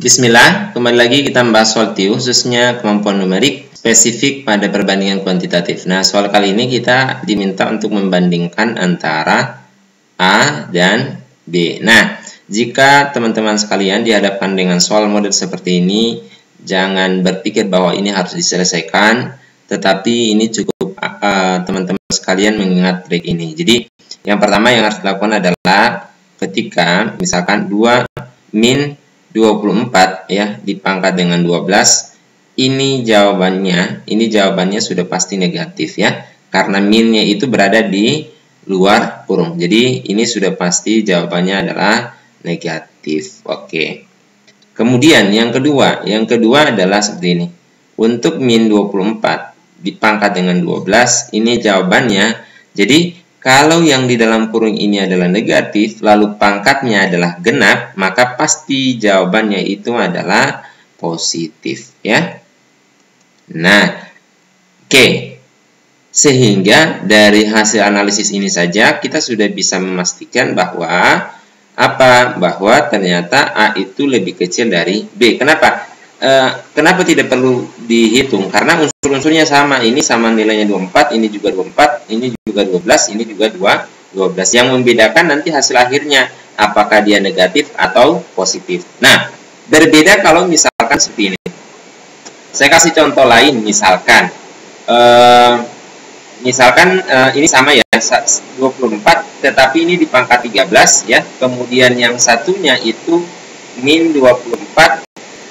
Bismillah, kembali lagi kita membahas soal TIU, khususnya kemampuan numerik spesifik pada perbandingan kuantitatif. Nah, soal kali ini kita diminta untuk membandingkan antara A dan B. Nah, jika teman-teman sekalian dihadapkan dengan soal model seperti ini, jangan berpikir bahwa ini harus diselesaikan, tetapi ini cukup teman-teman sekalian mengingat trik ini. Jadi, yang pertama yang harus dilakukan adalah ketika misalkan 2 min 24 ya dipangkat dengan 12, ini jawabannya sudah pasti negatif ya, karena minnya itu berada di luar kurung. Jadi ini sudah pasti jawabannya adalah negatif. Oke. Kemudian yang kedua adalah seperti ini. Untuk min 24 dipangkat dengan 12, ini jawabannya. Jadi kalau yang di dalam kurung ini adalah negatif, lalu pangkatnya adalah genap, maka pasti jawabannya itu adalah positif, ya. Nah, oke. Sehingga dari hasil analisis ini saja kita sudah bisa memastikan bahwa bahwa ternyata A itu lebih kecil dari B. Kenapa? Kenapa tidak perlu dihitung? Karena unsur-unsurnya sama. Ini sama nilainya 24, ini juga 24, ini juga 12, ini juga 12. Yang membedakan nanti hasil akhirnya, apakah dia negatif atau positif. Nah, berbeda kalau misalkan seperti ini. Saya kasih contoh lain, misalkan ini sama ya, 24, tetapi ini dipangkat 13 ya. Kemudian yang satunya itu min 24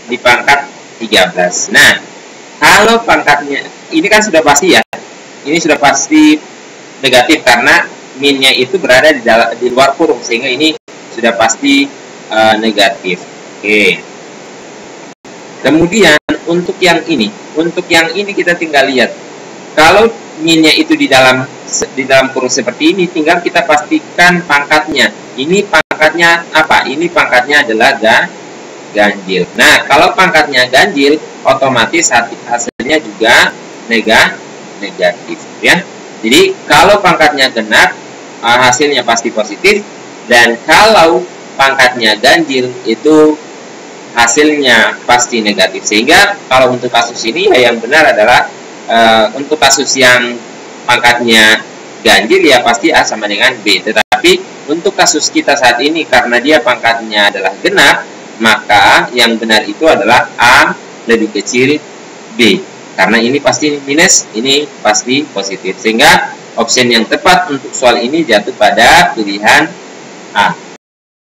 dipangkat 13. Nah, kalau pangkatnya ini kan sudah pasti ya. Ini sudah pasti negatif karena minnya itu berada di luar kurung, sehingga ini sudah pasti negatif. Oke. Kemudian untuk yang ini kita tinggal lihat. Kalau minnya itu di dalam kurung seperti ini, tinggal kita pastikan pangkatnya. Ini pangkatnya apa? Ini pangkatnya adalah ganjil. Nah, kalau pangkatnya ganjil, otomatis hasilnya juga negatif, ya. Jadi, kalau pangkatnya genap, hasilnya pasti positif, dan kalau pangkatnya ganjil, itu hasilnya pasti negatif. Sehingga, kalau untuk kasus ini, ya yang benar adalah untuk kasus yang pangkatnya ganjil, ya pasti A sama dengan B. Tetapi, untuk kasus kita saat ini, karena dia pangkatnya adalah genap, maka yang benar itu adalah A lebih kecil B. Karena ini pasti minus, ini pasti positif. Sehingga opsi yang tepat untuk soal ini jatuh pada pilihan A.